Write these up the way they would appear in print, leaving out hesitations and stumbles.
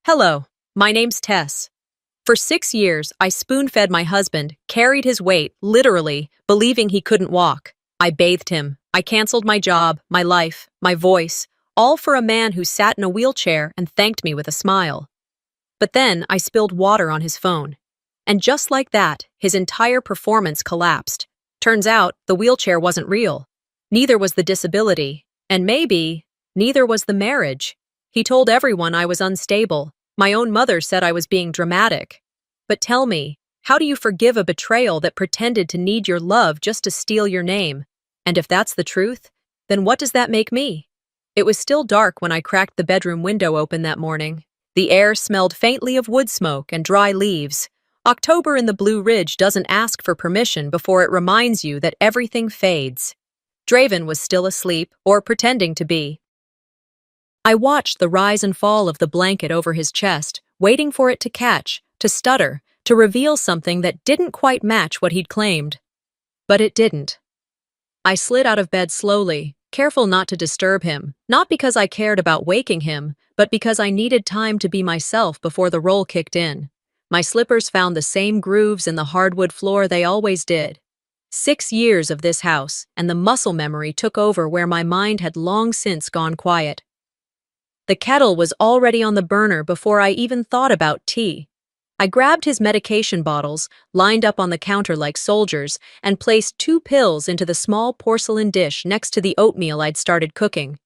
Hello, my name's Tess. For 6 years, I spoon-fed my husband, carried his weight, literally, believing he couldn't walk. I bathed him. I canceled my job, my life, my voice, all for a man who sat in a wheelchair and thanked me with a smile. But then I spilled water on his phone. And just like that, his entire performance collapsed. Turns out, the wheelchair wasn't real. Neither was the disability. And maybe, neither was the marriage. He told everyone I was unstable. My own mother said I was being dramatic. But tell me, how do you forgive a betrayal that pretended to need your love just to steal your name? And if that's the truth, then what does that make me? It was still dark when I cracked the bedroom window open that morning. The air smelled faintly of wood smoke and dry leaves. October in the Blue Ridge doesn't ask for permission before it reminds you that everything fades. Draven was still asleep, or pretending to be. I watched the rise and fall of the blanket over his chest, waiting for it to catch, to stutter, to reveal something that didn't quite match what he'd claimed. But it didn't. I slid out of bed slowly, careful not to disturb him, not because I cared about waking him, but because I needed time to be myself before the roll kicked in. My slippers found the same grooves in the hardwood floor they always did. 6 years of this house, and the muscle memory took over where my mind had long since gone quiet. The kettle was already on the burner before I even thought about tea. I grabbed his medication bottles, lined up on the counter like soldiers, and placed 2 pills into the small porcelain dish next to the oatmeal I'd started cooking.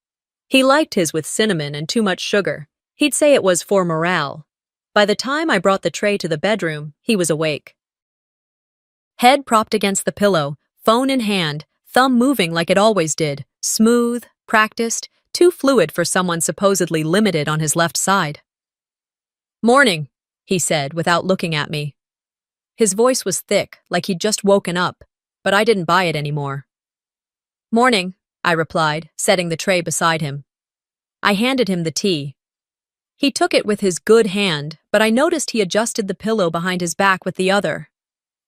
He liked his with cinnamon and too much sugar. He'd say it was for morale. By the time I brought the tray to the bedroom, he was awake. Head propped against the pillow, phone in hand, thumb moving like it always did, smooth, practiced, too fluid for someone supposedly limited on his left side. "Morning," he said without looking at me. His voice was thick, like he'd just woken up, but I didn't buy it anymore. "Morning," I replied, setting the tray beside him. I handed him the tea. He took it with his good hand, but I noticed he adjusted the pillow behind his back with the other.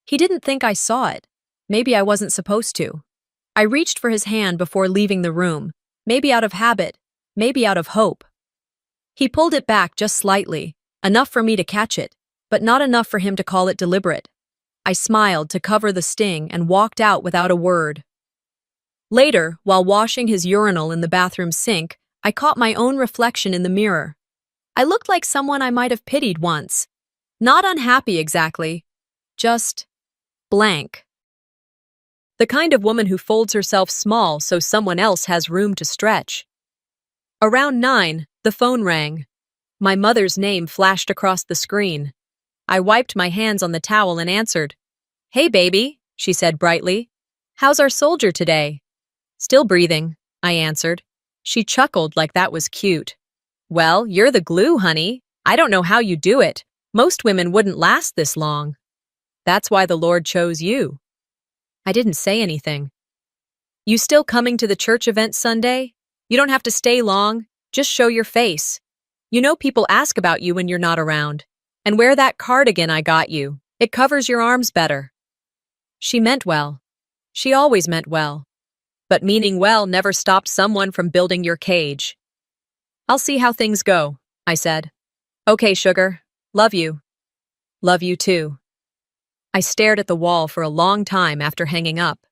He didn't think I saw it. Maybe I wasn't supposed to. I reached for his hand before leaving the room. Maybe out of habit, maybe out of hope. He pulled it back just slightly, enough for me to catch it, but not enough for him to call it deliberate. I smiled to cover the sting and walked out without a word. Later, while washing his urinal in the bathroom sink, I caught my own reflection in the mirror. I looked like someone I might have pitied once. Not unhappy exactly, just blank. The kind of woman who folds herself small so someone else has room to stretch. Around 9, the phone rang. My mother's name flashed across the screen. I wiped my hands on the towel and answered. "Hey, baby," she said brightly. "How's our soldier today?" "Still breathing," I answered. She chuckled like that was cute. "Well, you're the glue, honey. I don't know how you do it. Most women wouldn't last this long." "That's why the Lord chose you." I didn't say anything. "You still coming to the church event Sunday? You don't have to stay long. Just show your face. You know people ask about you when you're not around. And wear that cardigan I got you. It covers your arms better." She meant well. She always meant well. But meaning well never stopped someone from building your cage. "I'll see how things go," I said. "Okay, sugar. Love you." "Love you too." I stared at the wall for a long time after hanging up.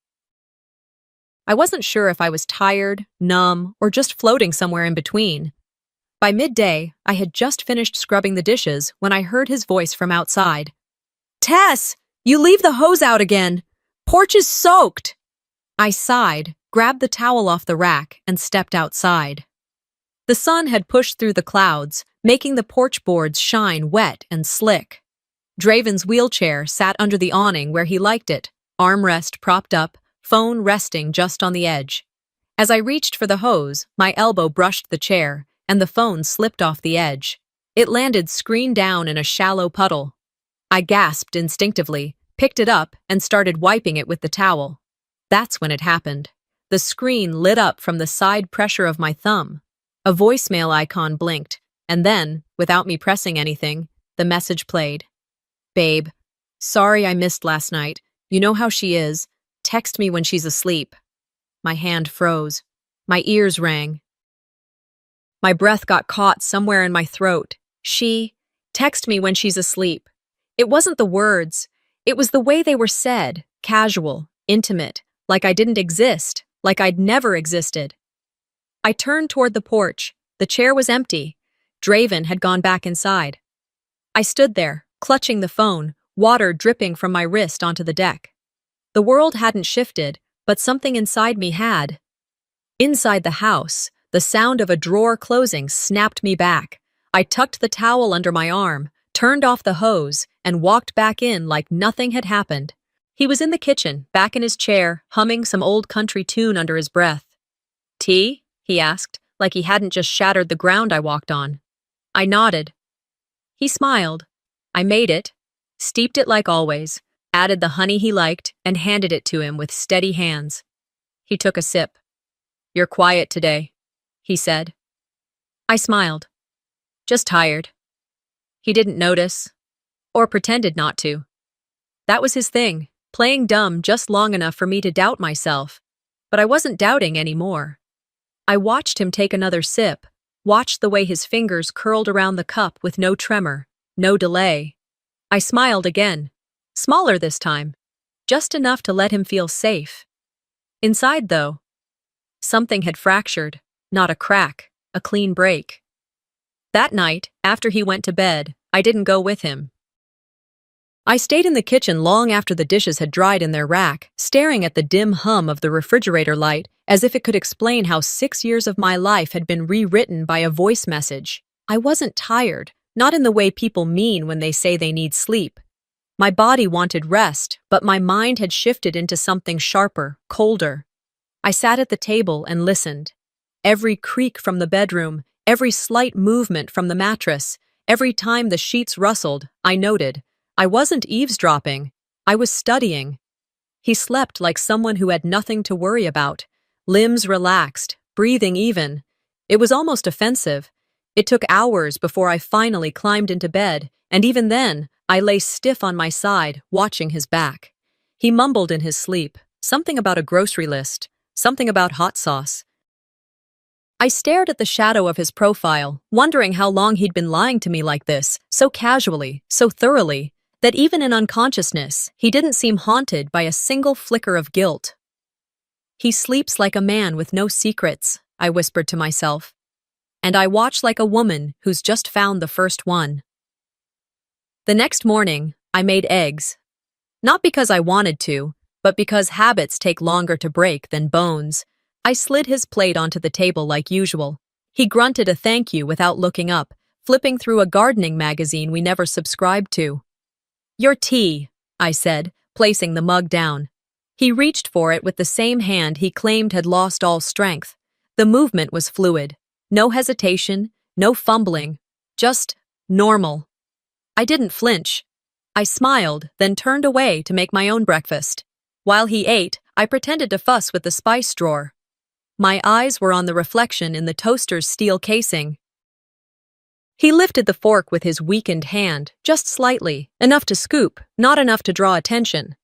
I wasn't sure if I was tired, numb, or just floating somewhere in between. By midday, I had just finished scrubbing the dishes when I heard his voice from outside. "Tess, you leave the hose out again. Porch is soaked." I sighed, grabbed the towel off the rack, and stepped outside. The sun had pushed through the clouds, making the porch boards shine wet and slick. Draven's wheelchair sat under the awning where he liked it, armrest propped up, phone resting just on the edge. As I reached for the hose, my elbow brushed the chair, and the phone slipped off the edge. It landed screen down in a shallow puddle. I gasped instinctively, picked it up, and started wiping it with the towel. That's when it happened. The screen lit up from the side pressure of my thumb. A voicemail icon blinked, and then, without me pressing anything, the message played. "Babe, sorry I missed last night. You know how she is. Text me when she's asleep." My hand froze. My ears rang. My breath got caught somewhere in my throat. She text me when she's asleep. It wasn't the words. It was the way they were said, casual, intimate, like I didn't exist, like I'd never existed. I turned toward the porch. The chair was empty. Draven had gone back inside. I stood there, clutching the phone, water dripping from my wrist onto the deck. The world hadn't shifted, but something inside me had. Inside the house, the sound of a drawer closing snapped me back. I tucked the towel under my arm, turned off the hose, and walked back in like nothing had happened. He was in the kitchen, back in his chair, humming some old country tune under his breath. "Tea?" he asked, like he hadn't just shattered the ground I walked on. I nodded. He smiled. I made it, steeped it like always, added the honey he liked, and handed it to him with steady hands. He took a sip. "You're quiet today," he said. I smiled. "Just tired." He didn't notice, or pretended not to. That was his thing, playing dumb just long enough for me to doubt myself. But I wasn't doubting anymore. I watched him take another sip, watched the way his fingers curled around the cup with no tremor, no delay. I smiled again, smaller this time, just enough to let him feel safe. Inside, though, something had fractured, not a crack, a clean break. That night, after he went to bed, I didn't go with him. I stayed in the kitchen long after the dishes had dried in their rack, staring at the dim hum of the refrigerator light as if it could explain how 6 years of my life had been rewritten by a voice message. I wasn't tired, not in the way people mean when they say they need sleep. My body wanted rest, but my mind had shifted into something sharper, colder. I sat at the table and listened. Every creak from the bedroom, every slight movement from the mattress, every time the sheets rustled, I noted. I wasn't eavesdropping. I was studying. He slept like someone who had nothing to worry about, limbs relaxed, breathing even. It was almost offensive. It took hours before I finally climbed into bed, and even then, I lay stiff on my side, watching his back. He mumbled in his sleep, something about a grocery list, something about hot sauce. I stared at the shadow of his profile, wondering how long he'd been lying to me like this, so casually, so thoroughly, that even in unconsciousness, he didn't seem haunted by a single flicker of guilt. "He sleeps like a man with no secrets," I whispered to myself. "And I watch like a woman who's just found the first one." The next morning, I made eggs. Not because I wanted to, but because habits take longer to break than bones. I slid his plate onto the table like usual. He grunted a thank you without looking up, flipping through a gardening magazine we never subscribed to. "Your tea," I said, placing the mug down. He reached for it with the same hand he claimed had lost all strength. The movement was fluid. No hesitation, no fumbling, just normal. I didn't flinch. I smiled, then turned away to make my own breakfast. While he ate, I pretended to fuss with the spice drawer. My eyes were on the reflection in the toaster's steel casing. He lifted the fork with his weakened hand, just slightly, enough to scoop, not enough to draw attention.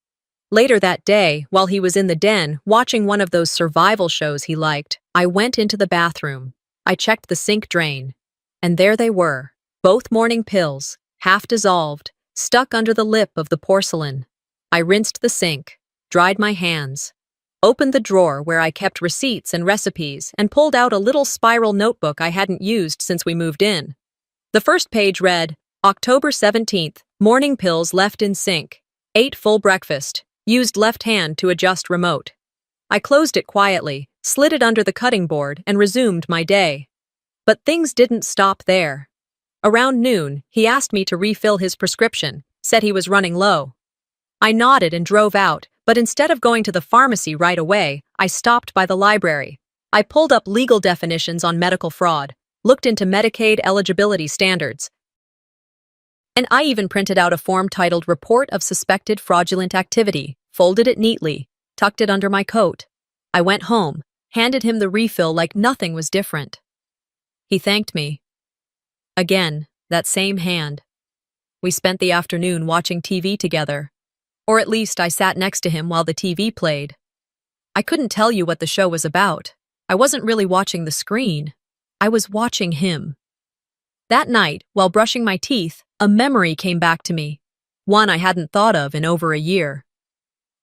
Later that day, while he was in the den, watching one of those survival shows he liked, I went into the bathroom. I checked the sink drain. And there they were, both morning pills, half dissolved, stuck under the lip of the porcelain. I rinsed the sink, dried my hands, opened the drawer where I kept receipts and recipes, and pulled out a little spiral notebook I hadn't used since we moved in. The first page read, October 17th, morning pills left in sink. Ate full breakfast. Used left hand to adjust remote. I closed it quietly, slid it under the cutting board, and resumed my day. But things didn't stop there. Around noon, he asked me to refill his prescription, said he was running low. I nodded and drove out, but instead of going to the pharmacy right away, I stopped by the library. I pulled up legal definitions on medical fraud, looked into Medicaid eligibility standards, and I even printed out a form titled Report of Suspected Fraudulent Activity, folded it neatly, tucked it under my coat. I went home, handed him the refill like nothing was different. He thanked me. Again, that same hand. We spent the afternoon watching TV together. Or at least I sat next to him while the TV played. I couldn't tell you what the show was about. I wasn't really watching the screen. I was watching him. That night, while brushing my teeth, a memory came back to me. One I hadn't thought of in over a year.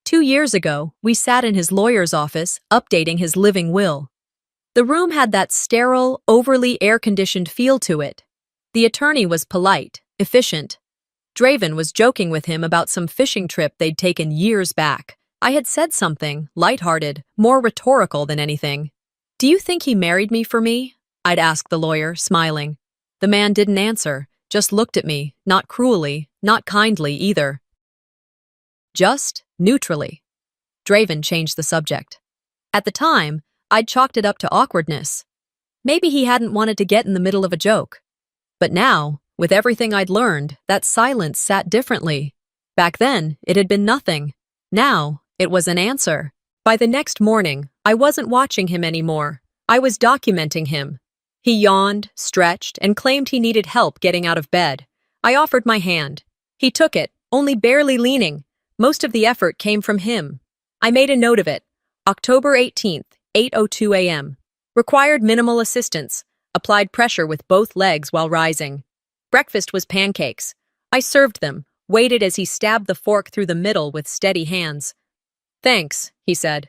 2 years ago, we sat in his lawyer's office, updating his living will. The room had that sterile, overly air-conditioned feel to it. The attorney was polite, efficient. Draven was joking with him about some fishing trip they'd taken years back. I had said something, lighthearted, more rhetorical than anything. "Do you think he married me for me?" I'd asked the lawyer, smiling. The man didn't answer, just looked at me, not cruelly, not kindly either. Just neutrally. Draven changed the subject. At the time, I'd chalked it up to awkwardness. Maybe he hadn't wanted to get in the middle of a joke. But now, with everything I'd learned, that silence sat differently. Back then, it had been nothing. Now, it was an answer. By the next morning, I wasn't watching him anymore. I was documenting him. He yawned, stretched, and claimed he needed help getting out of bed. I offered my hand. He took it, only barely leaning. Most of the effort came from him. I made a note of it. October 18th, 8:02 a.m. Required minimal assistance. Applied pressure with both legs while rising. Breakfast was pancakes. I served them, waited as he stabbed the fork through the middle with steady hands. "Thanks," he said.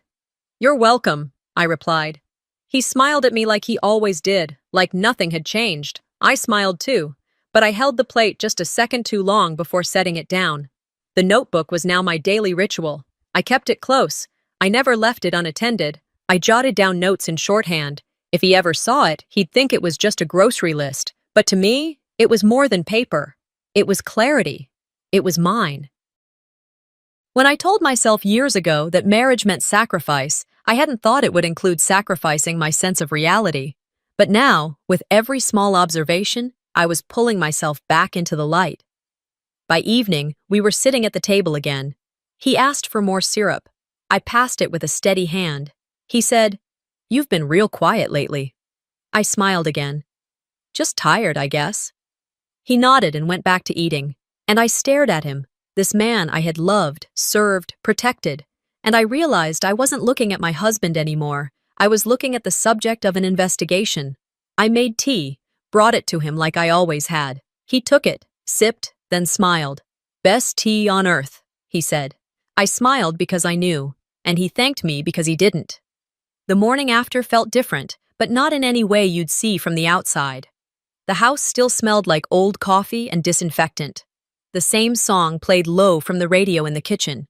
"You're welcome," I replied. He smiled at me like he always did, like nothing had changed. I smiled too, but I held the plate just a second too long before setting it down. The notebook was now my daily ritual. I kept it close. I never left it unattended. I jotted down notes in shorthand. If he ever saw it, he'd think it was just a grocery list. But to me, it was more than paper. It was clarity. It was mine. When I told myself years ago that marriage meant sacrifice, I hadn't thought it would include sacrificing my sense of reality. But now, with every small observation, I was pulling myself back into the light. By evening, we were sitting at the table again. He asked for more syrup. I passed it with a steady hand. He said, "You've been real quiet lately." I smiled again. "Just tired, I guess." He nodded and went back to eating, and I stared at him, this man I had loved, served, protected, and I realized I wasn't looking at my husband anymore. I was looking at the subject of an investigation. I made tea, brought it to him like I always had. He took it, sipped, then smiled. "Best tea on earth," he said. I smiled because I knew, and he thanked me because he didn't. The morning after felt different, but not in any way you'd see from the outside. The house still smelled like old coffee and disinfectant. The same song played low from the radio in the kitchen.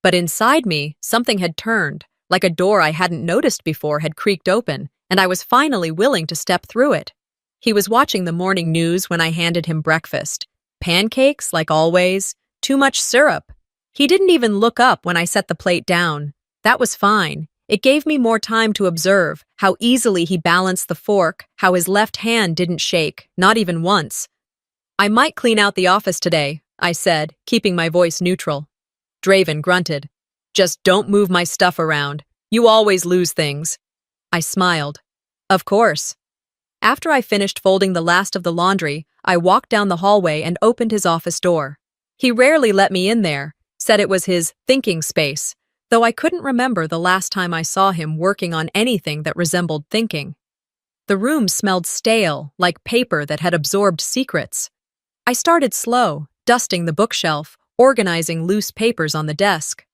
But inside me, something had turned, like a door I hadn't noticed before had creaked open, and I was finally willing to step through it. He was watching the morning news when I handed him breakfast. Pancakes, like always, too much syrup. He didn't even look up when I set the plate down. That was fine. It gave me more time to observe how easily he balanced the fork, how his left hand didn't shake, not even once. "I might clean out the office today," I said, keeping my voice neutral. Draven grunted. "Just don't move my stuff around. You always lose things." I smiled. "Of course." After I finished folding the last of the laundry, I walked down the hallway and opened his office door. He rarely let me in there, said it was his thinking space, though I couldn't remember the last time I saw him working on anything that resembled thinking. The room smelled stale, like paper that had absorbed secrets. I started slow, dusting the bookshelf, organizing loose papers on the desk.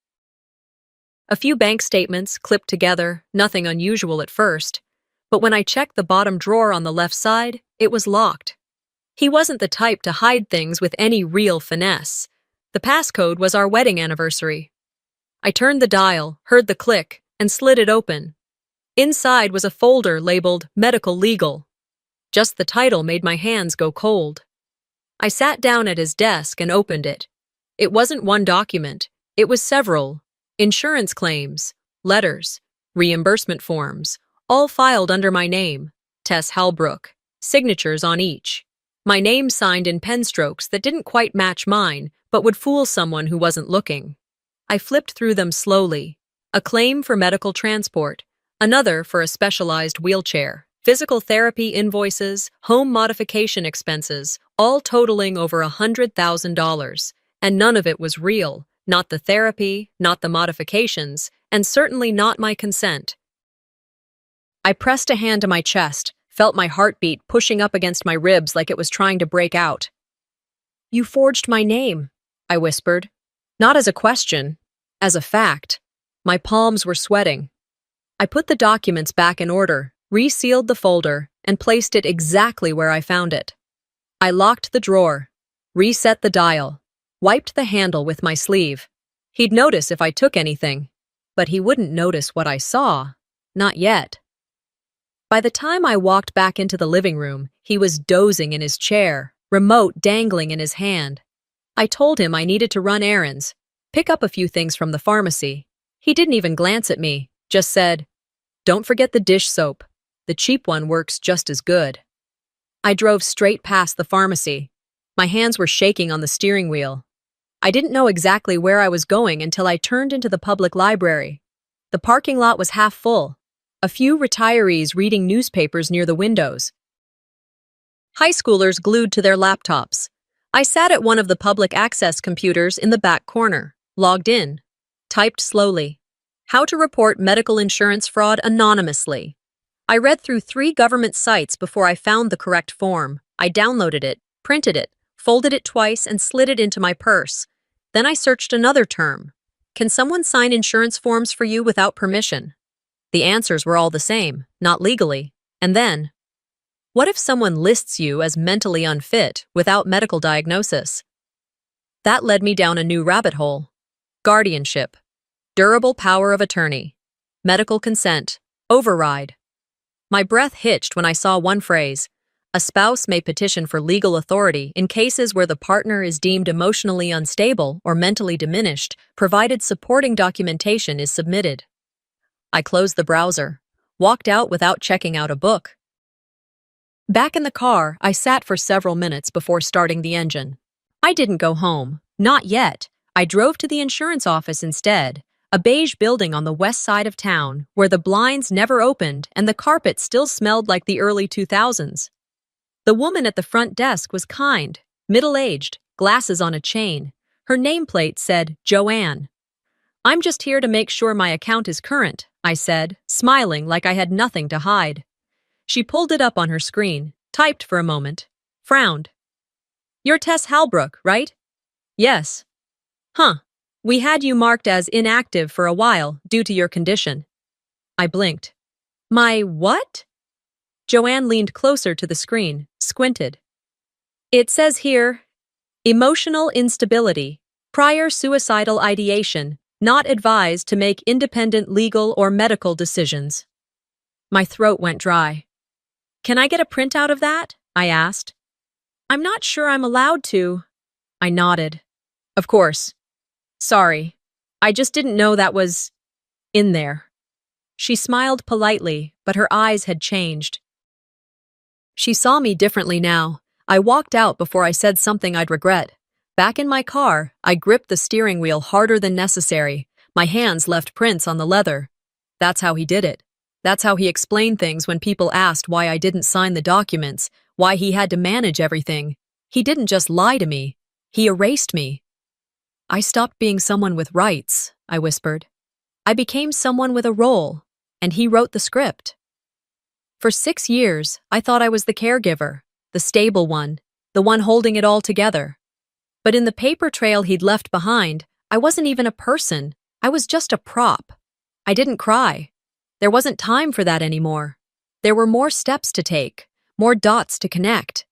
A few bank statements clipped together, nothing unusual at first, but when I checked the bottom drawer on the left side, it was locked. He wasn't the type to hide things with any real finesse. The passcode was our wedding anniversary. I turned the dial, heard the click, and slid it open. Inside was a folder labeled Medical Legal. Just the title made my hands go cold. I sat down at his desk and opened it. It wasn't one document, it was several. Insurance claims, letters, reimbursement forms, all filed under my name, Tess Halbrook, signatures on each. My name signed in pen strokes that didn't quite match mine, but would fool someone who wasn't looking. I flipped through them slowly. A claim for medical transport, another for a specialized wheelchair, physical therapy invoices, home modification expenses, all totaling over $100,000. And none of it was real, not the therapy, not the modifications, and certainly not my consent. I pressed a hand to my chest, felt my heartbeat pushing up against my ribs like it was trying to break out. "You forged my name," I whispered. Not as a question, as a fact. My palms were sweating. I put the documents back in order, resealed the folder, and placed it exactly where I found it. I locked the drawer, reset the dial, wiped the handle with my sleeve. He'd notice if I took anything, but he wouldn't notice what I saw. Not yet. By the time I walked back into the living room, he was dozing in his chair, remote dangling in his hand. I told him I needed to run errands, pick up a few things from the pharmacy. He didn't even glance at me, just said, "Don't forget the dish soap. The cheap one works just as good." I drove straight past the pharmacy. My hands were shaking on the steering wheel. I didn't know exactly where I was going until I turned into the public library. The parking lot was half full, a few retirees reading newspapers near the windows. High schoolers glued to their laptops. I sat at one of the public access computers in the back corner, logged in, typed slowly. How to report medical insurance fraud anonymously. I read through 3 government sites before I found the correct form. I downloaded it, printed it, folded it twice, and slid it into my purse. Then I searched another term. Can someone sign insurance forms for you without permission? The answers were all the same, not legally. And then, what if someone lists you as mentally unfit without medical diagnosis? That led me down a new rabbit hole. Guardianship, durable power of attorney, medical consent, override. My breath hitched when I saw one phrase. A spouse may petition for legal authority in cases where the partner is deemed emotionally unstable or mentally diminished, provided supporting documentation is submitted. I closed the browser, walked out without checking out a book. Back in the car, I sat for several minutes before starting the engine. I didn't go home, not yet. I drove to the insurance office instead, a beige building on the west side of town where the blinds never opened and the carpet still smelled like the early 2000s. The woman at the front desk was kind, middle-aged, glasses on a chain. Her nameplate said, "Joanne." "I'm just here to make sure my account is current," I said, smiling like I had nothing to hide. She pulled it up on her screen, typed for a moment, frowned. "You're Tess Halbrook, right?" "Yes." "Huh. We had you marked as inactive for a while due to your condition." I blinked. "My what?" Joanne leaned closer to the screen, squinted. "It says here, emotional instability, prior suicidal ideation, not advised to make independent legal or medical decisions." My throat went dry. "Can I get a printout of that?" I asked. "I'm not sure I'm allowed to." I nodded. "Of course. Sorry. I just didn't know that was in there." She smiled politely, but her eyes had changed. She saw me differently now. I walked out before I said something I'd regret. Back in my car, I gripped the steering wheel harder than necessary. My hands left prints on the leather. That's how he did it. That's how he explained things when people asked why I didn't sign the documents, why he had to manage everything. He didn't just lie to me. He erased me. "I stopped being someone with rights," I whispered. "I became someone with a role, and he wrote the script." For 6 years, I thought I was the caregiver, the stable one, the one holding it all together. But in the paper trail he'd left behind, I wasn't even a person. I was just a prop. I didn't cry. There wasn't time for that anymore. There were more steps to take, more dots to connect.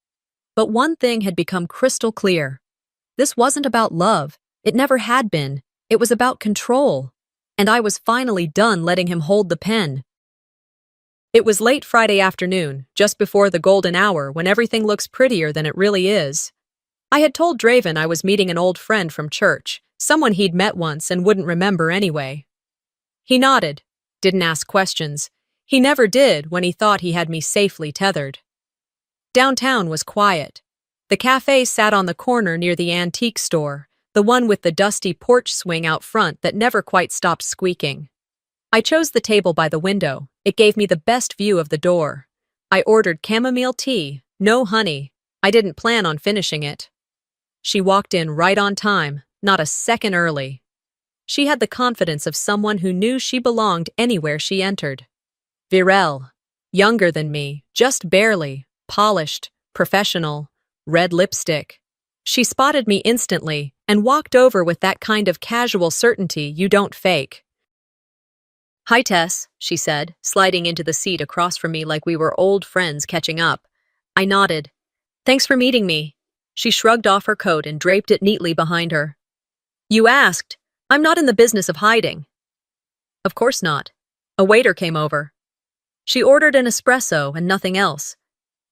But one thing had become crystal clear. This wasn't about love. It never had been. It was about control. And I was finally done letting him hold the pen. It was late Friday afternoon, just before the golden hour when everything looks prettier than it really is. I had told Draven I was meeting an old friend from church, someone he'd met once and wouldn't remember anyway. He nodded, didn't ask questions. He never did when he thought he had me safely tethered. Downtown was quiet. The cafe sat on the corner near the antique store, the one with the dusty porch swing out front that never quite stopped squeaking. I chose the table by the window. It gave me the best view of the door. I ordered chamomile tea, no honey. I didn't plan on finishing it. She walked in right on time, not a second early. She had the confidence of someone who knew she belonged anywhere she entered. Virile. Younger than me, just barely, polished, professional, red lipstick. She spotted me instantly and walked over with that kind of casual certainty you don't fake. "Hi, Tess," she said, sliding into the seat across from me like we were old friends catching up. I nodded. "Thanks for meeting me." She shrugged off her coat and draped it neatly behind her. "You asked. I'm not in the business of hiding." "Of course not." A waiter came over. She ordered an espresso and nothing else.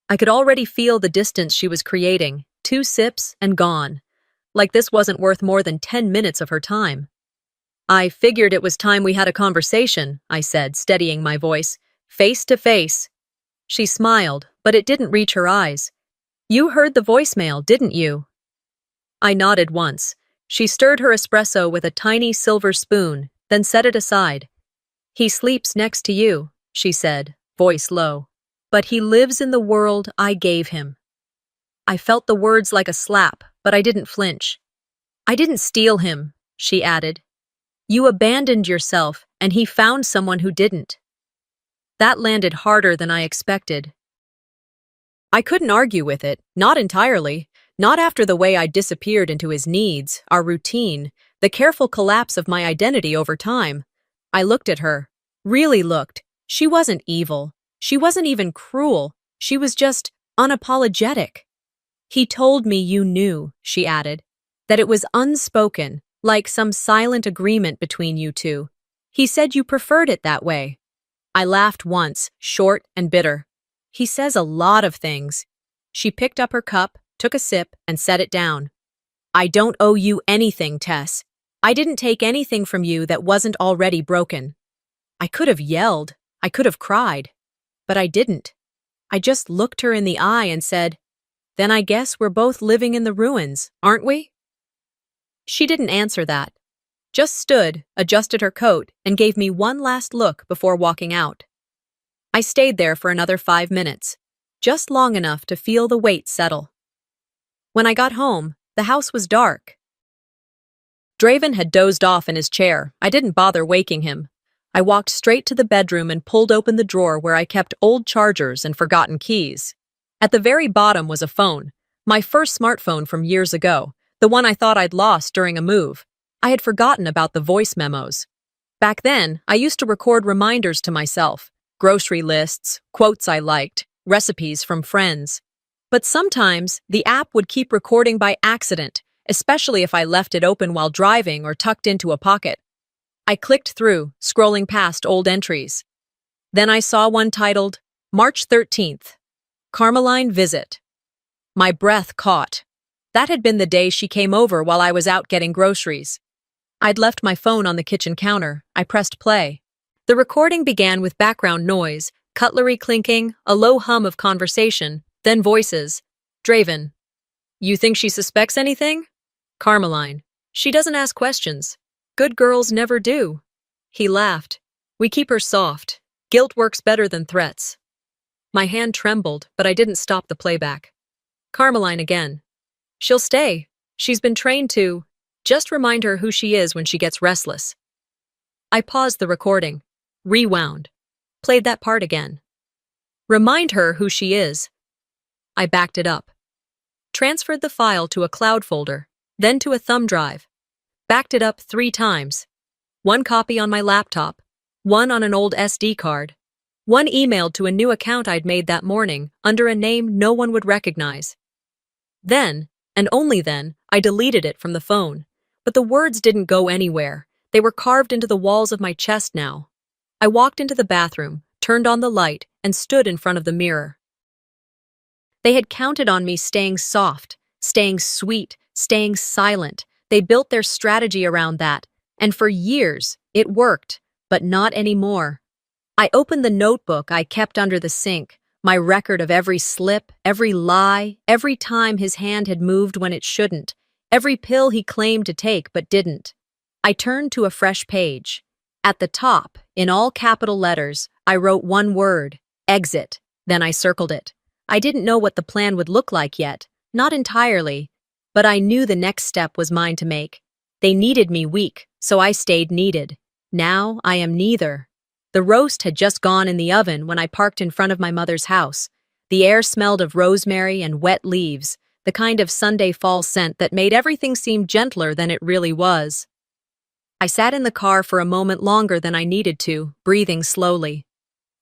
I could already feel the distance she was creating, 2 sips and gone. Like this wasn't worth more than 10 minutes of her time. "I figured it was time we had a conversation," I said, steadying my voice. "Face to face." She smiled, but it didn't reach her eyes. "You heard the voicemail, didn't you?" I nodded once. She stirred her espresso with a tiny silver spoon, then set it aside. "He sleeps next to you," she said, voice low. "But he lives in the world I gave him." I felt the words like a slap, but I didn't flinch. "I didn't steal him," she added. "You abandoned yourself, and he found someone who didn't." That landed harder than I expected. I couldn't argue with it, not entirely, not after the way I disappeared into his needs, our routine, the careful collapse of my identity over time. I looked at her, really looked. She wasn't evil. She wasn't even cruel. She was just unapologetic. "He told me you knew," she added, "that it was unspoken, like some silent agreement between you two. He said you preferred it that way." I laughed once, short and bitter. "He says a lot of things." She picked up her cup, took a sip, and set it down. "I don't owe you anything, Tess. I didn't take anything from you that wasn't already broken." I could have yelled. I could have cried. But I didn't. I just looked her in the eye and said, "Then I guess we're both living in the ruins, aren't we?" She didn't answer that. Just stood, adjusted her coat, and gave me one last look before walking out. I stayed there for another 5 minutes, just long enough to feel the weight settle. When I got home, the house was dark. Draven had dozed off in his chair. I didn't bother waking him. I walked straight to the bedroom and pulled open the drawer where I kept old chargers and forgotten keys. At the very bottom was a phone, my first smartphone from years ago, the one I thought I'd lost during a move. I had forgotten about the voice memos. Back then, I used to record reminders to myself, grocery lists, quotes I liked, recipes from friends. But sometimes, the app would keep recording by accident, especially if I left it open while driving or tucked into a pocket. I clicked through, scrolling past old entries. Then I saw one titled, March 13th, Carmeline Visit. My breath caught. That had been the day she came over while I was out getting groceries. I'd left my phone on the kitchen counter. I pressed play. The recording began with background noise, cutlery clinking, a low hum of conversation, then voices. Draven. "You think she suspects anything?" Carmeline. "She doesn't ask questions. Good girls never do." He laughed. "We keep her soft. Guilt works better than threats." My hand trembled, but I didn't stop the playback. Carmeline again. "She'll stay. She's been trained to. Just remind her who she is when she gets restless." I paused the recording. Rewound. Played that part again. "Remind her who she is." I backed it up. Transferred the file to a cloud folder, then to a thumb drive. Backed it up 3 times. 1 copy on my laptop, 1 on an old SD card, 1 emailed to a new account I'd made that morning under a name no one would recognize. Then, and only then, I deleted it from the phone. But the words didn't go anywhere. They were carved into the walls of my chest now. I walked into the bathroom, turned on the light, and stood in front of the mirror. They had counted on me staying soft, staying sweet, staying silent. They built their strategy around that, and for years, it worked, but not anymore. I opened the notebook I kept under the sink, my record of every slip, every lie, every time his hand had moved when it shouldn't, every pill he claimed to take but didn't. I turned to a fresh page. At the top, in all capital letters, I wrote one word, exit, then I circled it. I didn't know what the plan would look like yet, not entirely, but I knew the next step was mine to make. They needed me weak, so I stayed needed. Now I am neither. The roast had just gone in the oven when I parked in front of my mother's house. The air smelled of rosemary and wet leaves, the kind of Sunday fall scent that made everything seem gentler than it really was. I sat in the car for a moment longer than I needed to, breathing slowly.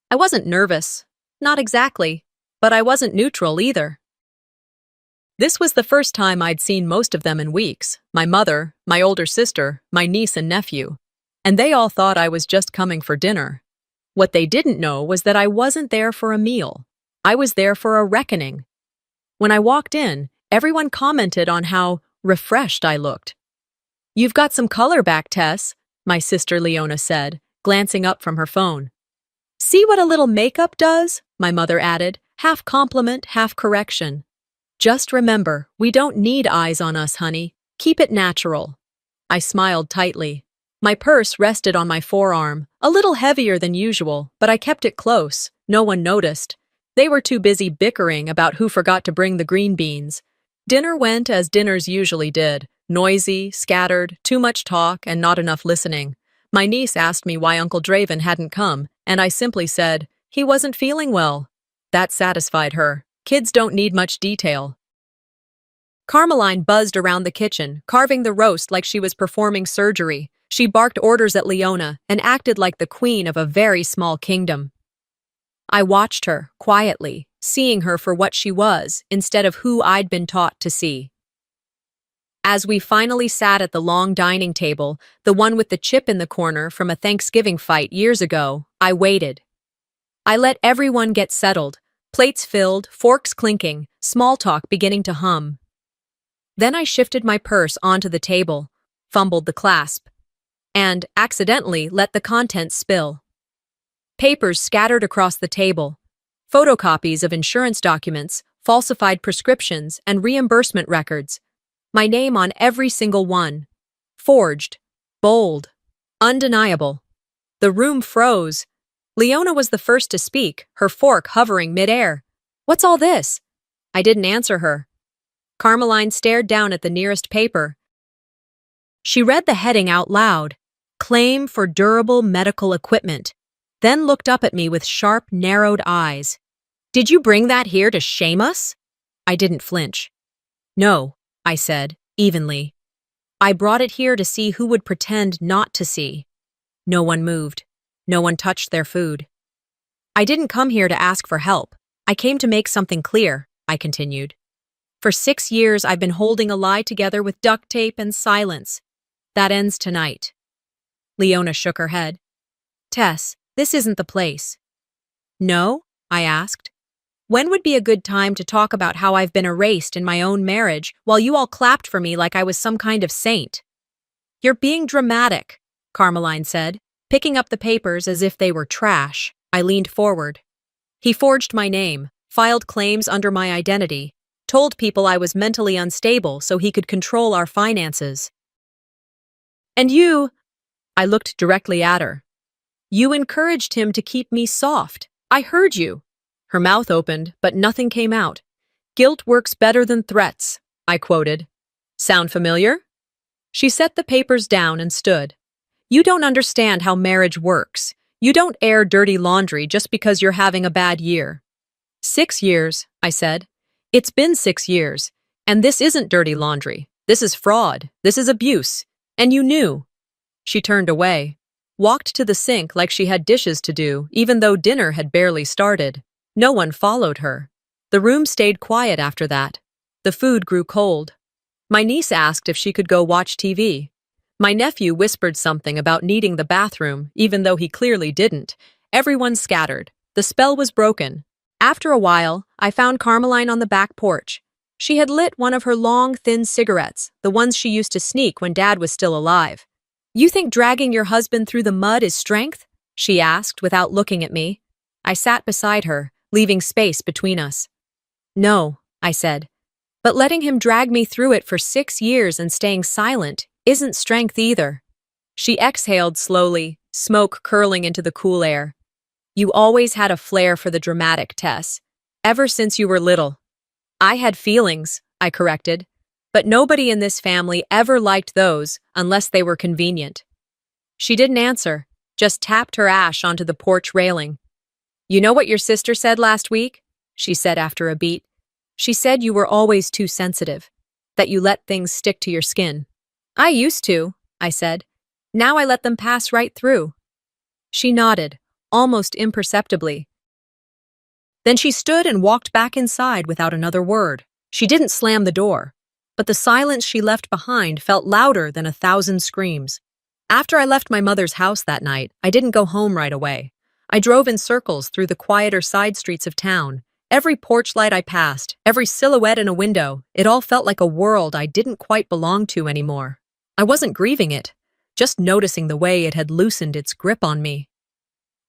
I wasn't nervous. Not exactly. But I wasn't neutral either. This was the first time I'd seen most of them in weeks. My mother, my older sister, my niece and nephew. And they all thought I was just coming for dinner. What they didn't know was that I wasn't there for a meal. I was there for a reckoning. When I walked in, everyone commented on how refreshed I looked. "You've got some color back, Tess," my sister Leona said, glancing up from her phone. "See what a little makeup does?" my mother added, half compliment, half correction. "Just remember, we don't need eyes on us, honey. Keep it natural." I smiled tightly. My purse rested on my forearm, a little heavier than usual, but I kept it close. No one noticed. They were too busy bickering about who forgot to bring the green beans. Dinner went as dinners usually did. Noisy, scattered, too much talk, and not enough listening. My niece asked me why Uncle Draven hadn't come, and I simply said, he wasn't feeling well. That satisfied her. Kids don't need much detail. Carmeline buzzed around the kitchen, carving the roast like she was performing surgery. She barked orders at Leona and acted like the queen of a very small kingdom. I watched her, quietly, seeing her for what she was, instead of who I'd been taught to see. As we finally sat at the long dining table, the one with the chip in the corner from a Thanksgiving fight years ago, I waited. I let everyone get settled, plates filled, forks clinking, small talk beginning to hum. Then I shifted my purse onto the table, fumbled the clasp, and, accidentally, let the contents spill. Papers scattered across the table, photocopies of insurance documents, falsified prescriptions, and reimbursement records. My name on every single one. Forged. Bold. Undeniable. The room froze. Leona was the first to speak, her fork hovering midair. "What's all this?" I didn't answer her. Carmeline stared down at the nearest paper. She read the heading out loud. Claim for durable medical equipment. Then looked up at me with sharp, narrowed eyes. "Did you bring that here to shame us?" I didn't flinch. "No," I said, evenly. "I brought it here to see who would pretend not to see." No one moved. No one touched their food. "I didn't come here to ask for help. I came to make something clear," I continued. "For 6 years, I've been holding a lie together with duct tape and silence. That ends tonight." Leona shook her head. "Tess, this isn't the place." "No?" I asked. "When would be a good time to talk about how I've been erased in my own marriage while you all clapped for me like I was some kind of saint?" "You're being dramatic," Carmeline said, picking up the papers as if they were trash. I leaned forward. "He forged my name, filed claims under my identity, told people I was mentally unstable so he could control our finances. And you," I looked directly at her, "you encouraged him to keep me soft. I heard you." Her mouth opened, but nothing came out. "Guilt works better than threats," I quoted. "Sound familiar?" She set the papers down and stood. "You don't understand how marriage works. You don't air dirty laundry just because you're having a bad year." 6 years, I said. "It's been 6 years. And this isn't dirty laundry. This is fraud. This is abuse. And you knew." She turned away, walked to the sink like she had dishes to do, even though dinner had barely started. No one followed her. The room stayed quiet after that. The food grew cold. My niece asked if she could go watch TV. My nephew whispered something about needing the bathroom, even though he clearly didn't. Everyone scattered. The spell was broken. After a while, I found Carmeline on the back porch. She had lit one of her long, thin cigarettes, the ones she used to sneak when Dad was still alive. "You think dragging your husband through the mud is strength?" she asked without looking at me. I sat beside her, leaving space between us. "No," I said. "But letting him drag me through it for 6 years and staying silent isn't strength either." She exhaled slowly, smoke curling into the cool air. "You always had a flair for the dramatic, Tess. Ever since you were little." "I had feelings," I corrected. "But nobody in this family ever liked those unless they were convenient." She didn't answer. just tapped her ash onto the porch railing. "You know what your sister said last week?" she said after a beat. "She said you were always too sensitive, that you let things stick to your skin." "I used to," I said. "Now I let them pass right through." She nodded, almost imperceptibly. Then she stood and walked back inside without another word. She didn't slam the door, but the silence she left behind felt louder than 1,000 screams. After I left my mother's house that night, I didn't go home right away. I drove in circles through the quieter side streets of town. Every porch light I passed, every silhouette in a window, it all felt like a world I didn't quite belong to anymore. I wasn't grieving it, just noticing the way it had loosened its grip on me.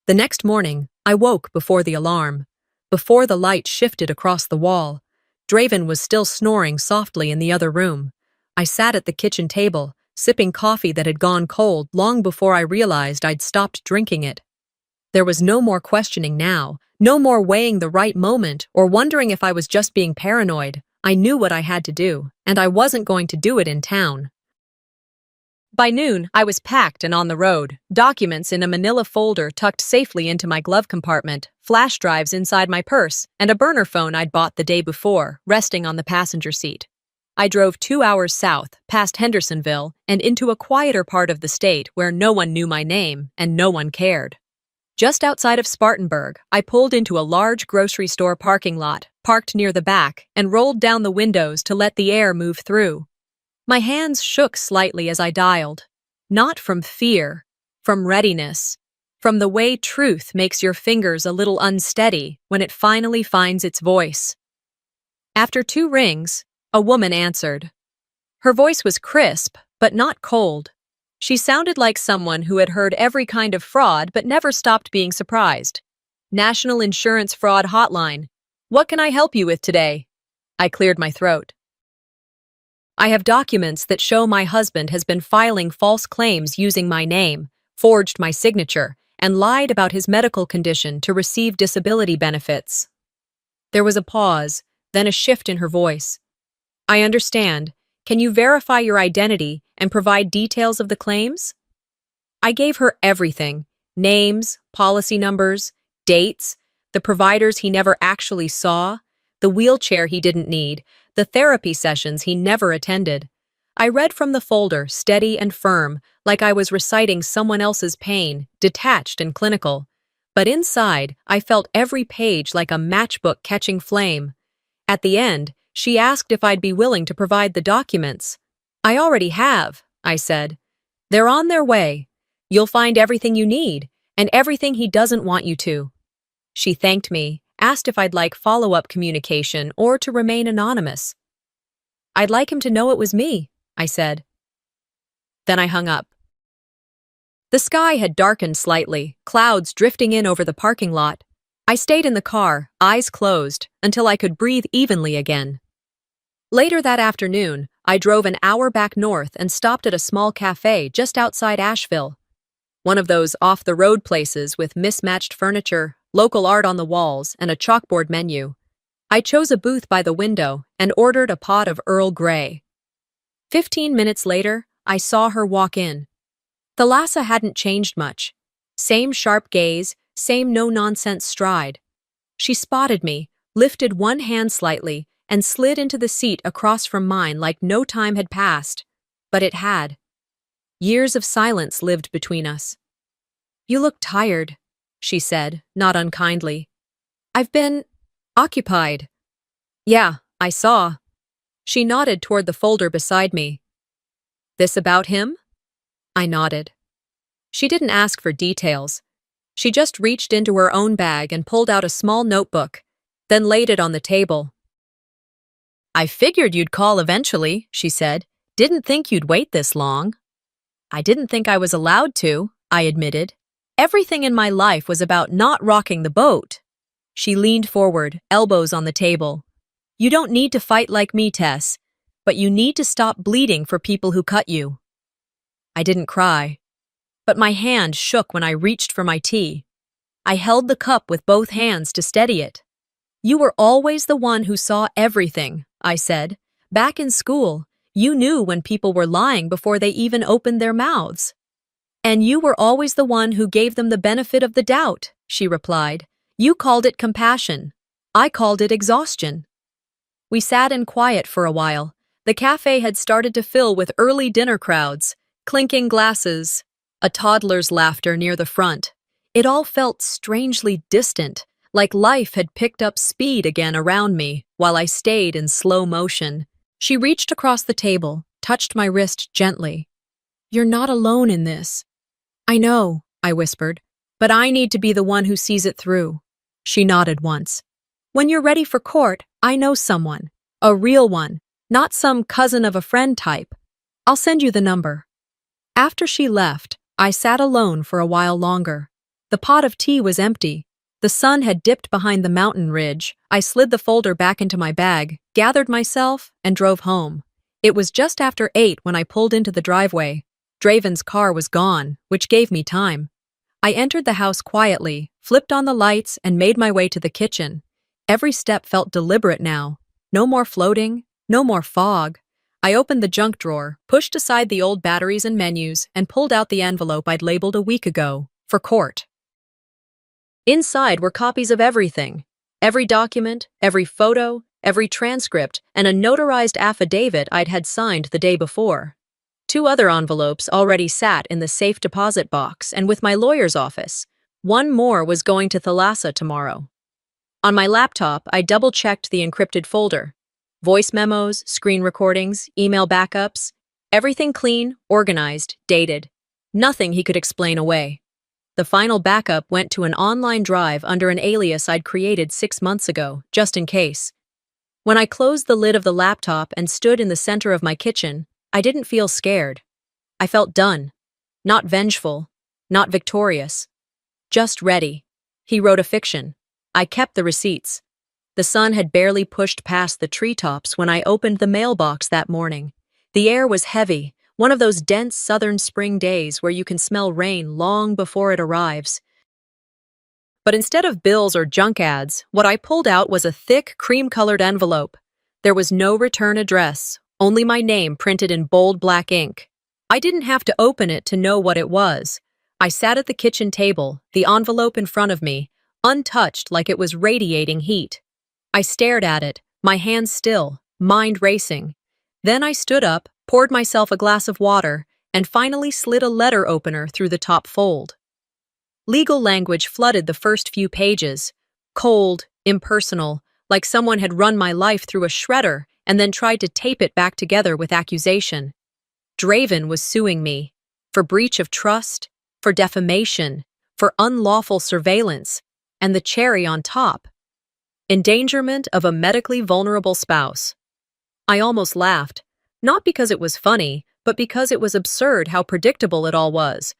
The next morning, I woke before the alarm. Before the light shifted across the wall, Draven was still snoring softly in the other room. I sat at the kitchen table, sipping coffee that had gone cold long before I realized I'd stopped drinking it. There was no more questioning now, no more weighing the right moment or wondering if I was just being paranoid. I knew what I had to do, and I wasn't going to do it in town. By noon, I was packed and on the road, documents in a manila folder tucked safely into my glove compartment, flash drives inside my purse, and a burner phone I'd bought the day before, resting on the passenger seat. I drove 2 hours south, past Hendersonville, and into a quieter part of the state where no one knew my name and no one cared. Just outside of Spartanburg, I pulled into a large grocery store parking lot, parked near the back, and rolled down the windows to let the air move through. My hands shook slightly as I dialed. Not from fear, from readiness, from the way truth makes your fingers a little unsteady when it finally finds its voice. After 2 rings, a woman answered. Her voice was crisp, but not cold. She sounded like someone who had heard every kind of fraud but never stopped being surprised. "National Insurance Fraud Hotline. What can I help you with today?" I cleared my throat. "I have documents that show my husband has been filing false claims using my name, forged my signature, and lied about his medical condition to receive disability benefits." There was a pause, then a shift in her voice. "I understand. Can you verify your identity and provide details of the claims?" I gave her everything: names, policy numbers, dates, the providers he never actually saw, the wheelchair he didn't need, the therapy sessions he never attended. I read from the folder, steady and firm, like I was reciting someone else's pain, detached and clinical. But inside, I felt every page like a matchbook catching flame. At the end, she asked if I'd be willing to provide the documents. "I already have," I said. "They're on their way. You'll find everything you need, and everything he doesn't want you to." She thanked me, asked if I'd like follow-up communication or to remain anonymous. "I'd like him to know it was me," I said. Then I hung up. The sky had darkened slightly, clouds drifting in over the parking lot. I stayed in the car, eyes closed, until I could breathe evenly again. Later that afternoon, I drove an hour back north and stopped at a small cafe just outside Asheville. One of those off-the-road places with mismatched furniture, local art on the walls, and a chalkboard menu. I chose a booth by the window and ordered a pot of Earl Grey. 15 minutes later, I saw her walk in. Thalassa hadn't changed much. Same sharp gaze, same no-nonsense stride. She spotted me, lifted one hand slightly, and slid into the seat across from mine like no time had passed. But it had. Years of silence lived between us. "You look tired," she said, not unkindly. "I've been occupied." "Yeah, I saw." She nodded toward the folder beside me. "This about him?" I nodded. She didn't ask for details. She just reached into her own bag and pulled out a small notebook, then laid it on the table. "I figured you'd call eventually," she said. "Didn't think you'd wait this long." "I didn't think I was allowed to," I admitted. Everything in my life was about not rocking the boat. She leaned forward, elbows on the table. "You don't need to fight like me, Tess, but you need to stop bleeding for people who cut you." I didn't cry, but my hand shook when I reached for my tea. I held the cup with both hands to steady it. "You were always the one who saw everything," I said. "Back in school, you knew when people were lying before they even opened their mouths." And you were always the one who gave them the benefit of the doubt, she replied. You called it compassion. I called it exhaustion. We sat in quiet for a while. The cafe had started to fill with early dinner crowds, clinking glasses, a toddler's laughter near the front. It all felt strangely distant, like life had picked up speed again around me while I stayed in slow motion. She reached across the table, touched my wrist gently. You're not alone in this. I know, I whispered, but I need to be the one who sees it through. She nodded once. When you're ready for court, I know someone. A real one, not some cousin of a friend type. I'll send you the number. After she left, I sat alone for a while longer. The pot of tea was empty. The sun had dipped behind the mountain ridge. I slid the folder back into my bag, gathered myself, and drove home. It was just after 8 when I pulled into the driveway. Draven's car was gone, which gave me time. I entered the house quietly, flipped on the lights, and made my way to the kitchen. Every step felt deliberate now. No more floating, no more fog. I opened the junk drawer, pushed aside the old batteries and menus, and pulled out the envelope I'd labeled a week ago, for court. Inside were copies of everything. Every document, every photo, every transcript, and a notarized affidavit I'd had signed the day before. 2 other envelopes already sat in the safe deposit box and with my lawyer's office. 1 more was going to Thalassa tomorrow. On my laptop, I double-checked the encrypted folder. Voice memos, screen recordings, email backups. Everything clean, organized, dated. Nothing he could explain away. The final backup went to an online drive under an alias I'd created 6 months ago, just in case. When I closed the lid of the laptop and stood in the center of my kitchen, I didn't feel scared. I felt done. Not vengeful. Not victorious. Just ready. He wrote a fiction. I kept the receipts. The sun had barely pushed past the treetops when I opened the mailbox that morning. The air was heavy, one of those dense southern spring days where you can smell rain long before it arrives. But instead of bills or junk ads, what I pulled out was a thick, cream-colored envelope. There was no return address, only my name printed in bold black ink. I didn't have to open it to know what it was. I sat at the kitchen table, the envelope in front of me, untouched like it was radiating heat. I stared at it, my hands still, mind racing. Then I stood up, poured myself a glass of water, and finally slid a letter opener through the top fold. Legal language flooded the first few pages. Cold, impersonal, like someone had run my life through a shredder and then tried to tape it back together with accusation. Draven was suing me. For breach of trust, for defamation, for unlawful surveillance, and the cherry on top, endangerment of a medically vulnerable spouse. I almost laughed, not because it was funny, but because it was absurd how predictable it all was.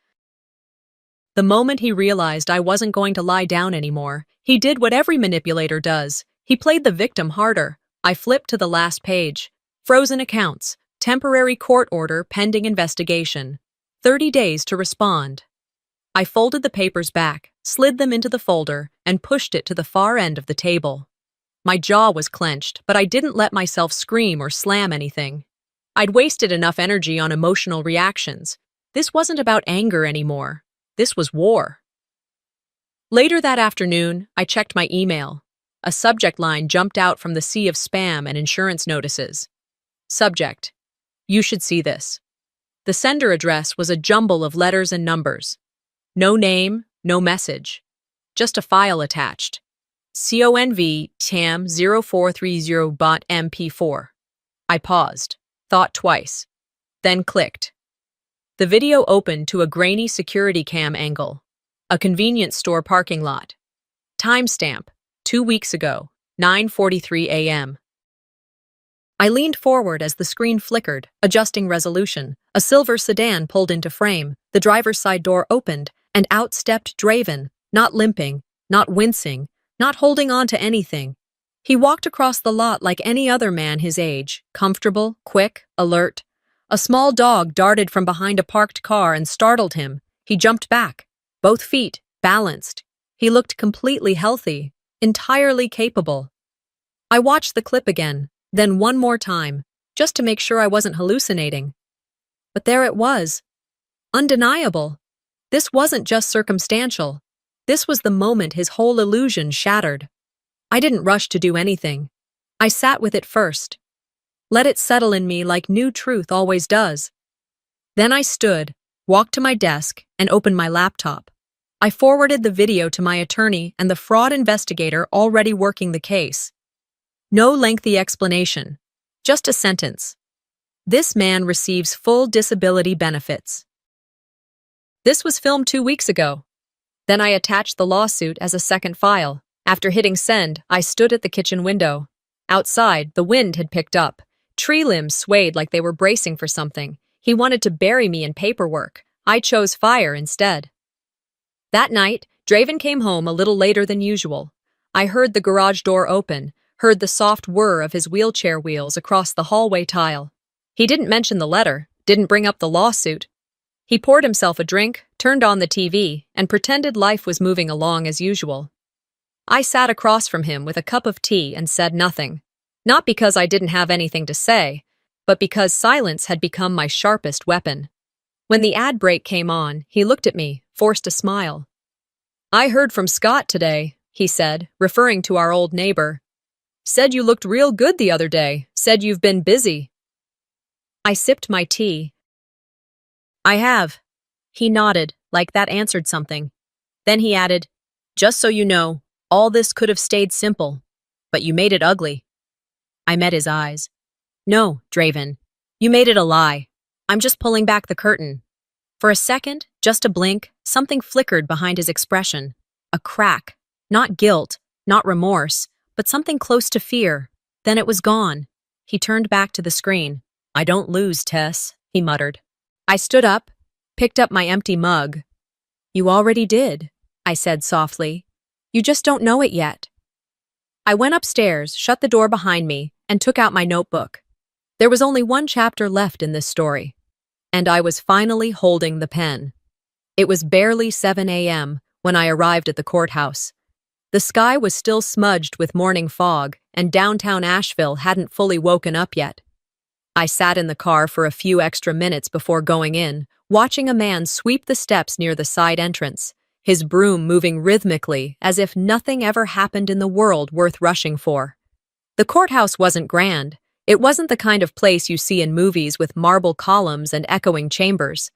The moment he realized I wasn't going to lie down anymore, he did what every manipulator does. He played the victim harder. I flipped to the last page. Frozen accounts, temporary court order pending investigation. 30 days to respond. I folded the papers back, slid them into the folder, and pushed it to the far end of the table. My jaw was clenched, but I didn't let myself scream or slam anything. I'd wasted enough energy on emotional reactions. This wasn't about anger anymore. This was war. Later that afternoon, I checked my email. A subject line jumped out from the sea of spam and insurance notices. Subject: You should see this. The sender address was a jumble of letters and numbers. No name, no message. Just a file attached. CONV TAM 0430.mp4. I paused, thought twice, then clicked. The video opened to a grainy security cam angle. A convenience store parking lot. Timestamp: 2 weeks ago, 9:43 a.m. I leaned forward as the screen flickered, adjusting resolution. A silver sedan pulled into frame, the driver's side door opened, and out stepped Draven, not limping, not wincing, not holding on to anything. He walked across the lot like any other man his age, comfortable, quick, alert. A small dog darted from behind a parked car and startled him. He jumped back, both feet, balanced. He looked completely healthy, entirely capable. I watched the clip again, then one more time, just to make sure I wasn't hallucinating. But there it was. Undeniable. This wasn't just circumstantial. This was the moment his whole illusion shattered. I didn't rush to do anything. I sat with it first. Let it settle in me like new truth always does. Then I stood, walked to my desk, and opened my laptop. I forwarded the video to my attorney and the fraud investigator already working the case. No lengthy explanation, just a sentence. This man receives full disability benefits. This was filmed 2 weeks ago. Then I attached the lawsuit as a second file. After hitting send, I stood at the kitchen window. Outside, the wind had picked up. Tree limbs swayed like they were bracing for something. He wanted to bury me in paperwork. I chose fire instead. That night, Draven came home a little later than usual. I heard the garage door open, heard the soft whir of his wheelchair wheels across the hallway tile. He didn't mention the letter, didn't bring up the lawsuit. He poured himself a drink, turned on the TV, and pretended life was moving along as usual. I sat across from him with a cup of tea and said nothing. Not because I didn't have anything to say, but because silence had become my sharpest weapon. When the ad break came on, he looked at me, forced a smile. "I heard from Scott today," he said, referring to our old neighbor. "Said you looked real good the other day, said you've been busy." I sipped my tea. "I have." He nodded, like that answered something. Then he added, "Just so you know, all this could have stayed simple, but you made it ugly." I met his eyes. "No, Draven, you made it a lie. I'm just pulling back the curtain." For a second, just a blink, something flickered behind his expression. A crack. Not guilt, not remorse, but something close to fear. Then it was gone. He turned back to the screen. "I don't lose, Tess," he muttered. I stood up, picked up my empty mug. "You already did," I said softly. "You just don't know it yet." I went upstairs, shut the door behind me, and took out my notebook. There was only one chapter left in this story, and I was finally holding the pen. It was barely 7 a.m. when I arrived at the courthouse. The sky was still smudged with morning fog, and downtown Asheville hadn't fully woken up yet. I sat in the car for a few extra minutes before going in, watching a man sweep the steps near the side entrance, his broom moving rhythmically as if nothing ever happened in the world worth rushing for. The courthouse wasn't grand. It wasn't the kind of place you see in movies with marble columns and echoing chambers.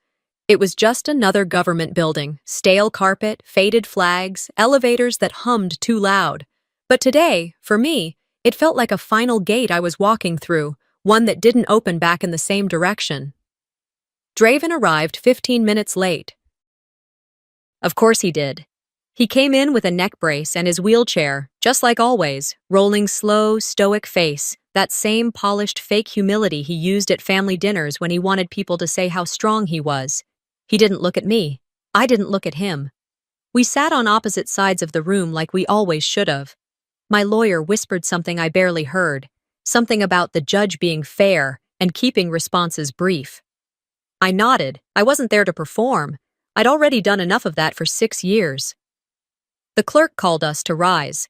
It was just another government building, stale carpet, faded flags, elevators that hummed too loud. But today, for me, it felt like a final gate I was walking through, one that didn't open back in the same direction. Draven arrived 15 minutes late. Of course he did. He came in with a neck brace and his wheelchair, just like always, rolling slow, stoic face, that same polished fake humility he used at family dinners when he wanted people to say how strong he was. He didn't look at me. I didn't look at him. We sat on opposite sides of the room like we always should have. My lawyer whispered something I barely heard, something about the judge being fair and keeping responses brief. I nodded. I wasn't there to perform. I'd already done enough of that for 6 years. The clerk called us to rise.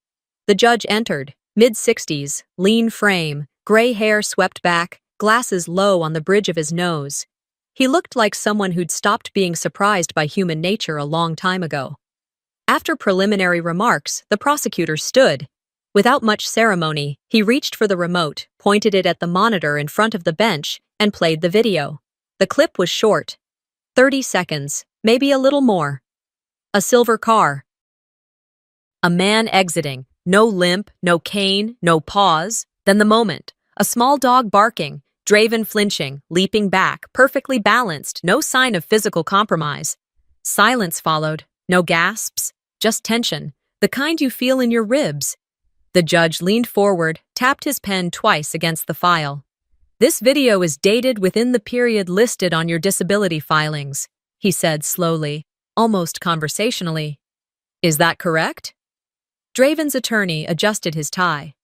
The judge entered, mid-60s, lean frame, gray hair swept back, glasses low on the bridge of his nose. He looked like someone who'd stopped being surprised by human nature a long time ago. After preliminary remarks, the prosecutor stood. Without much ceremony, he reached for the remote, pointed it at the monitor in front of the bench, and played the video. The clip was short. 30 seconds, maybe a little more. A silver car. A man exiting. No limp, no cane, no pause. Then the moment. A small dog barking, Draven flinching, leaping back, perfectly balanced, no sign of physical compromise. Silence followed. No gasps, just tension, the kind you feel in your ribs. The judge leaned forward, tapped his pen twice against the file. "This video is dated within the period listed on your disability filings," he said slowly, almost conversationally. "Is that correct?" Draven's attorney adjusted his tie.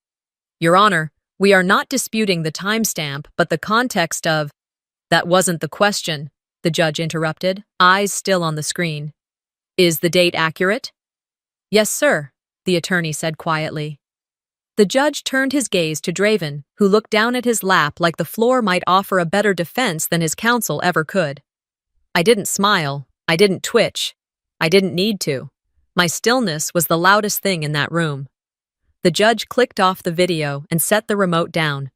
"Your Honor, we are not disputing the timestamp, but the context of—" "That wasn't the question," the judge interrupted, eyes still on the screen. "Is the date accurate?" "Yes, sir," the attorney said quietly. The judge turned his gaze to Draven, who looked down at his lap like the floor might offer a better defense than his counsel ever could. I didn't smile, I didn't twitch. I didn't need to. My stillness was the loudest thing in that room. The judge clicked off the video and set the remote down.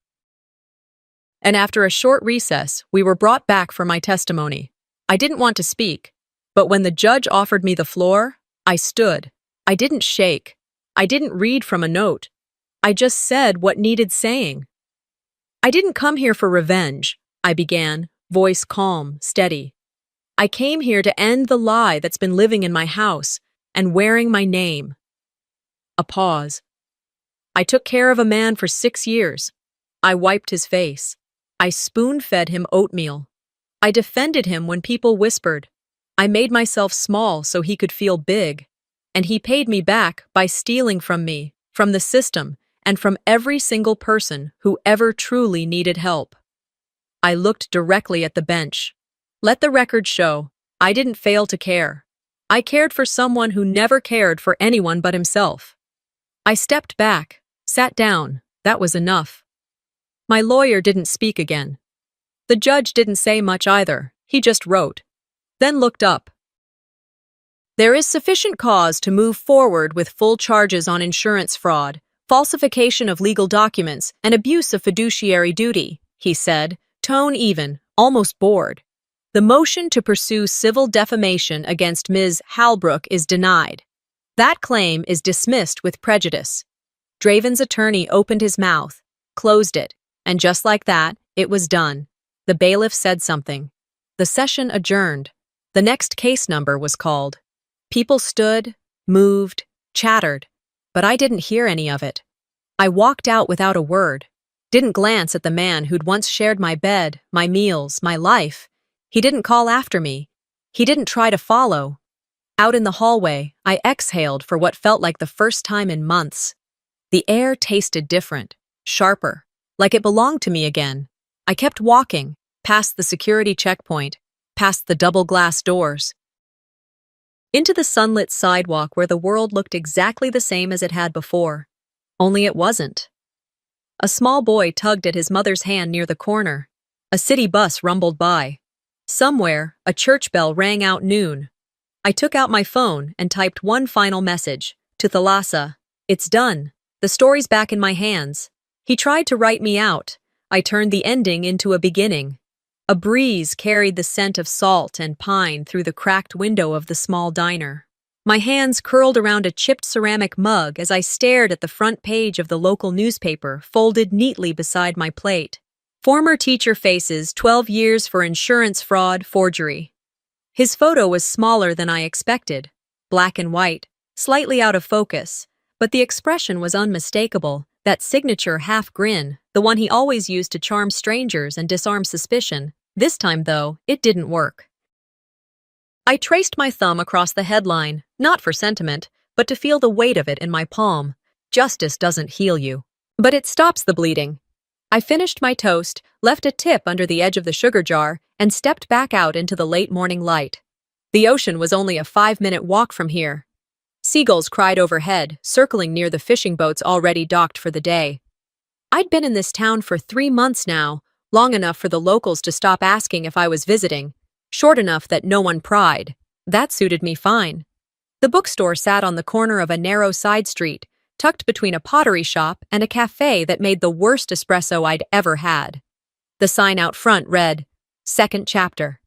And after a short recess, we were brought back for my testimony. I didn't want to speak, but when the judge offered me the floor, I stood. I didn't shake. I didn't read from a note. I just said what needed saying. I didn't come here for revenge, I began, voice calm, steady. I came here to end the lie that's been living in my house and wearing my name. A pause. I took care of a man for 6 years. I wiped his face. I spoon-fed him oatmeal. I defended him when people whispered. I made myself small so he could feel big. And he paid me back by stealing from me, from the system, and from every single person who ever truly needed help. I looked directly at the bench. Let the record show, I didn't fail to care. I cared for someone who never cared for anyone but himself. I stepped back, sat down. That was enough. My lawyer didn't speak again. The judge didn't say much either. He just wrote, then looked up. There is sufficient cause to move forward with full charges on insurance fraud, falsification of legal documents, and abuse of fiduciary duty, he said, tone even, almost bored. The motion to pursue civil defamation against Ms. Halbrook is denied. That claim is dismissed with prejudice. Draven's attorney opened his mouth, closed it, and just like that, it was done. The bailiff said something. The session adjourned. The next case number was called. People stood, moved, chattered, but I didn't hear any of it. I walked out without a word, didn't glance at the man who'd once shared my bed, my meals, my life. He didn't call after me. He didn't try to follow. Out in the hallway, I exhaled for what felt like the first time in months. The air tasted different, sharper, like it belonged to me again. I kept walking, past the security checkpoint, past the double glass doors, into the sunlit sidewalk where the world looked exactly the same as it had before. Only it wasn't. A small boy tugged at his mother's hand near the corner. A city bus rumbled by. Somewhere, a church bell rang out noon. I took out my phone and typed one final message, to Thalassa. It's done. The story's back in my hands. He tried to write me out. I turned the ending into a beginning. A breeze carried the scent of salt and pine through the cracked window of the small diner. My hands curled around a chipped ceramic mug as I stared at the front page of the local newspaper folded neatly beside my plate. Former teacher faces 12 years for insurance fraud, forgery. His photo was smaller than I expected, black and white, slightly out of focus, but the expression was unmistakable, that signature half grin, the one he always used to charm strangers and disarm suspicion. This time, though, it didn't work. I traced my thumb across the headline, not for sentiment, but to feel the weight of it in my palm. Justice doesn't heal you, but it stops the bleeding. I finished my toast, left a tip under the edge of the sugar jar, and stepped back out into the late morning light. The ocean was only a 5-minute walk from here. Seagulls cried overhead, circling near the fishing boats already docked for the day. I'd been in this town for 3 months now, long enough for the locals to stop asking if I was visiting, short enough that no one pried. That suited me fine. The bookstore sat on the corner of a narrow side street, tucked between a pottery shop and a cafe that made the worst espresso I'd ever had. The sign out front read, "Second Chapter."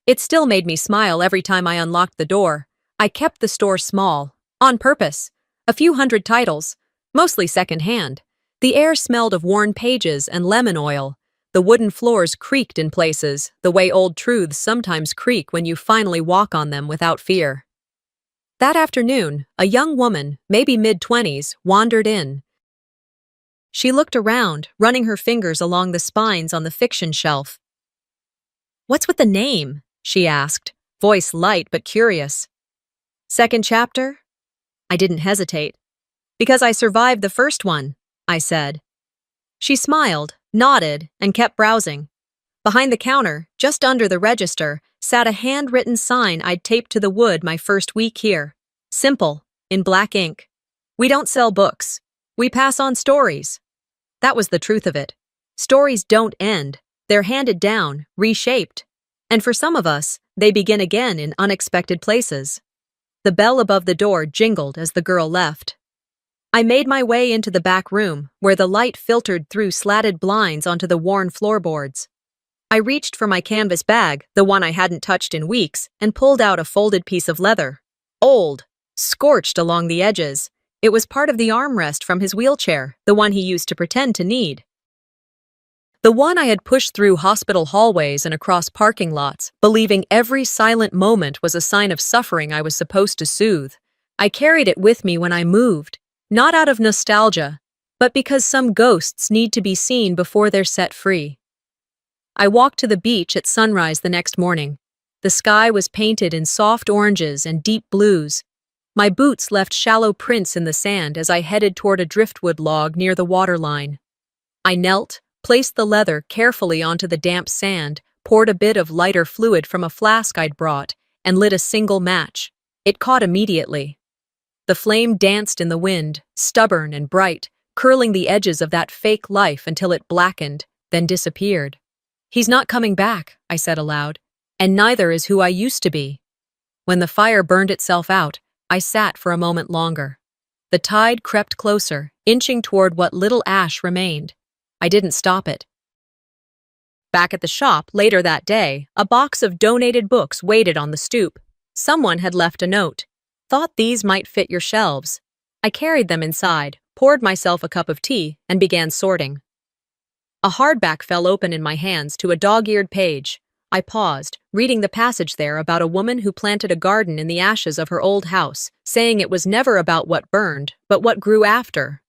It still made me smile every time I unlocked the door. I kept the store small, on purpose. A few hundred titles, mostly second-hand. The air smelled of worn pages and lemon oil. The wooden floors creaked in places, the way old truths sometimes creak when you finally walk on them without fear. That afternoon, a young woman, maybe mid-20s, wandered in. She looked around, running her fingers along the spines on the fiction shelf. "What's with the name?" she asked, voice light but curious. "Second Chapter?" I didn't hesitate. "Because I survived the first one," I said. She smiled, nodded, and kept browsing. Behind the counter, just under the register, sat a handwritten sign I'd taped to the wood my first week here. Simple, in black ink. "We don't sell books. We pass on stories." That was the truth of it. Stories don't end. They're handed down, reshaped. And for some of us, They begin again in unexpected places. The bell above the door jingled as the girl left. I made my way into the back room, where the light filtered through slatted blinds onto the worn floorboards. I reached for my canvas bag, the one I hadn't touched in weeks, and pulled out a folded piece of leather. Old, scorched along the edges. It was part of the armrest from his wheelchair, the one he used to pretend to need. The one I had pushed through hospital hallways and across parking lots, believing every silent moment was a sign of suffering I was supposed to soothe. I carried it with me when I moved, not out of nostalgia, but because some ghosts need to be seen before they're set free. I walked to the beach at sunrise the next morning. The sky was painted in soft oranges and deep blues. My boots left shallow prints in the sand as I headed toward a driftwood log near the waterline. I knelt, placed the leather carefully onto the damp sand, poured a bit of lighter fluid from a flask I'd brought, and lit a single match. It caught immediately. The flame danced in the wind, stubborn and bright, curling the edges of that fake life until it blackened, then disappeared. "He's not coming back," I said aloud, "and neither is who I used to be." When the fire burned itself out, I sat for a moment longer. The tide crept closer, inching toward what little ash remained. I didn't stop it. Back at the shop later that day, a box of donated books waited on the stoop. Someone had left a note. "Thought these might fit your shelves." I carried them inside, poured myself a cup of tea, and began sorting. A hardback fell open in my hands to a dog-eared page. I paused, reading the passage there about a woman who planted a garden in the ashes of her old house, saying it was never about what burned, but what grew after.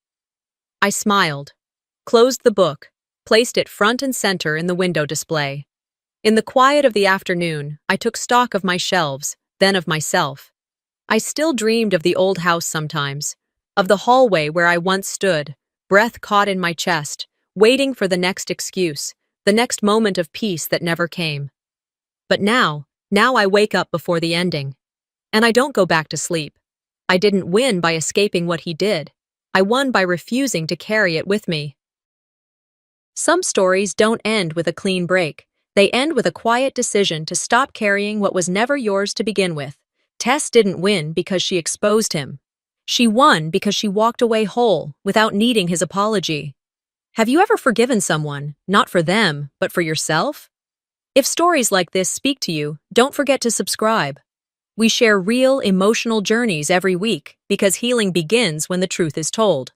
I smiled, closed the book, placed it front and center in the window display. In the quiet of the afternoon, I took stock of my shelves, then of myself. I still dreamed of the old house sometimes, of the hallway where I once stood, breath caught in my chest, waiting for the next excuse, the next moment of peace that never came. But now I wake up before the ending. And I don't go back to sleep. I didn't win by escaping what he did. I won by refusing to carry it with me. Some stories don't end with a clean break. They end with a quiet decision to stop carrying what was never yours to begin with. Tess didn't win because she exposed him. She won because she walked away whole, without needing his apology. Have you ever forgiven someone, not for them, but for yourself? If stories like this speak to you, don't forget to subscribe. We share real, emotional journeys every week because healing begins when the truth is told.